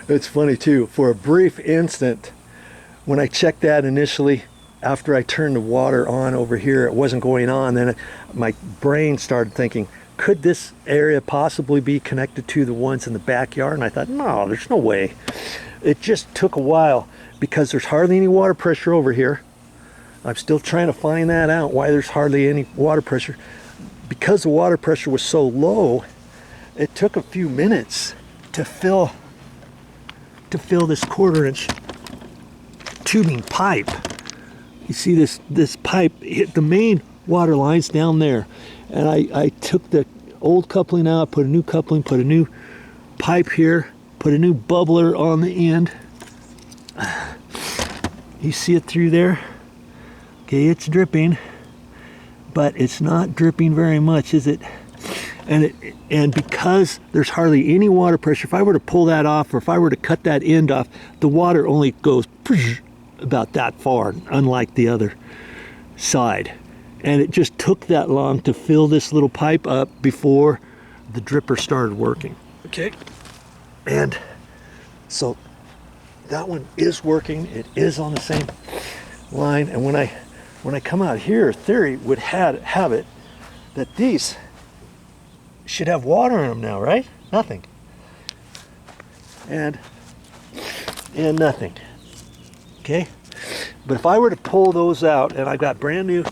It's funny too, for a brief instant, when I checked that initially, after I turned the water on over here, it wasn't going on. Then my brain started thinking, could this area possibly be connected to the ones in the backyard? And I thought, no, there's no way. It just took a while because there's hardly any water pressure over here. I'm still trying to find that out, why there's hardly any water pressure. Because the water pressure was so low, it took a few minutes to fill this 1/4-inch tubing pipe. You see this pipe hit the main water lines down there, and I took the old coupling out, put a new coupling, put a new pipe here, put a new bubbler on the end. You see it through there? Okay, it's dripping, but it's not dripping very much, is it? And because there's hardly any water pressure, if I were to pull that off, or if I were to cut that end off, the water only goes about that far, unlike the other side. And it just took that long to fill this little pipe up before the dripper started working. Okay, and so that one is working. It is on the same line. And when I come out here, theory would have it that these should have water in them now, right? Nothing. And nothing. Okay, but if I were to pull those out, and I've got brand new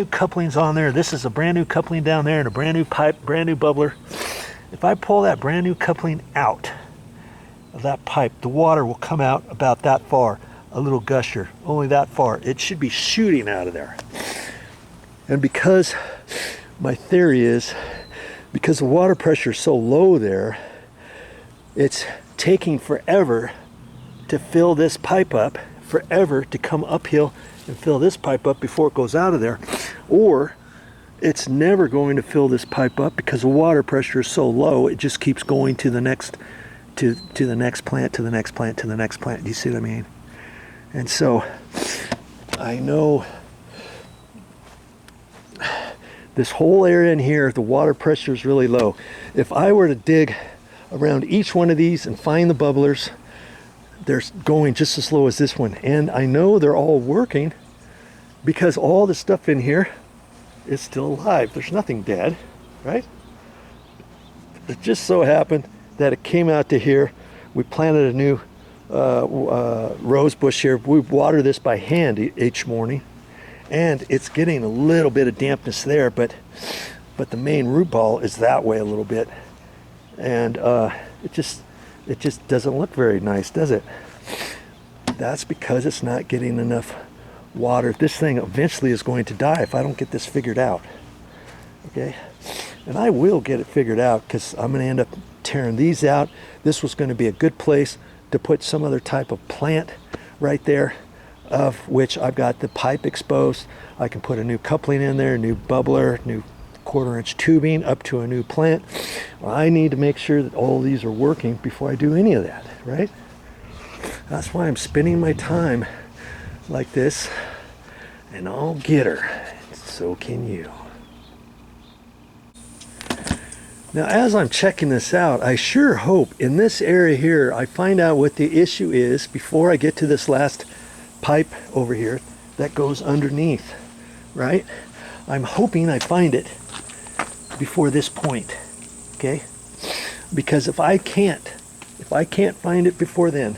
couplings on there, this is a brand new coupling down there and a brand new pipe, brand new bubbler. If I pull that brand new coupling out of that pipe, the water will come out about that far, a little gusher, only that far. It should be shooting out of there. And because my theory is, because the water pressure is so low there, it's taking forever to fill this pipe up, forever to come uphill and fill this pipe up before it goes out of there, or it's never going to fill this pipe up because the water pressure is so low, it just keeps going to the next to the next plant, to the next plant, to the next plant. Do you see what I mean? And so I know this whole area in here, the water pressure is really low. If I were to dig around each one of these and find the bubblers, they're going just as low as this one. And I know they're all working because all the stuff in here is still alive. There's nothing dead, right? It just so happened that it came out to here. We planted a new rose bush here. We water this by hand each morning, and it's getting a little bit of dampness there, but the main root ball is that way a little bit, and it just doesn't look very nice, does it? That's because it's not getting enough water. This thing eventually is going to die if I don't get this figured out. Okay, and I will get it figured out, because I'm going to end up tearing these out. This was going to be a good place to put some other type of plant right there, of which I've got the pipe exposed. I can put a new coupling in there, a new bubbler, new 1/4-inch tubing up to a new plant. Well, I need to make sure that all of these are working before I do any of that, right? That's why I'm spending my time like this, and I'll get her. So can you. Now, as I'm checking this out, I sure hope in this area here I find out what the issue is before I get to this last pipe over here that goes underneath, right? I'm hoping I find it before this point, okay? Because if I can't find it before then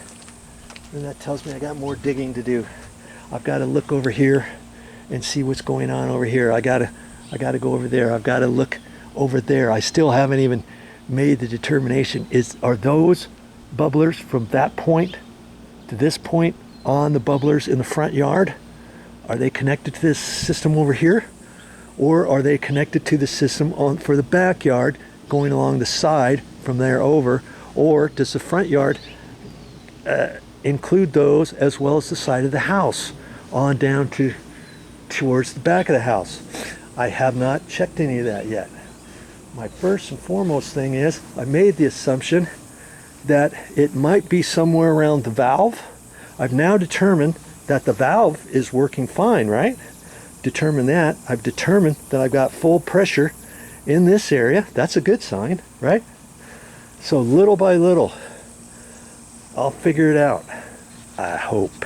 that tells me I got more digging to do. I've got to look over here and see what's going on over here. I gotta go over there. I've got to look over there. I still haven't even made the determination. Are those bubblers from that point to this point on the bubblers in the front yard? Are they connected to this system over here? Or are they connected to the system for the backyard going along the side from there over? Or does the front yard include those as well as the side of the house on down towards the back of the house? I have not checked any of that yet. My first and foremost thing is I made the assumption that it might be somewhere around the valve. I've now determined that the valve is working fine, right? I've determined that I've got full pressure in this area. That's a good sign, right? So little by little, I'll figure it out. I hope.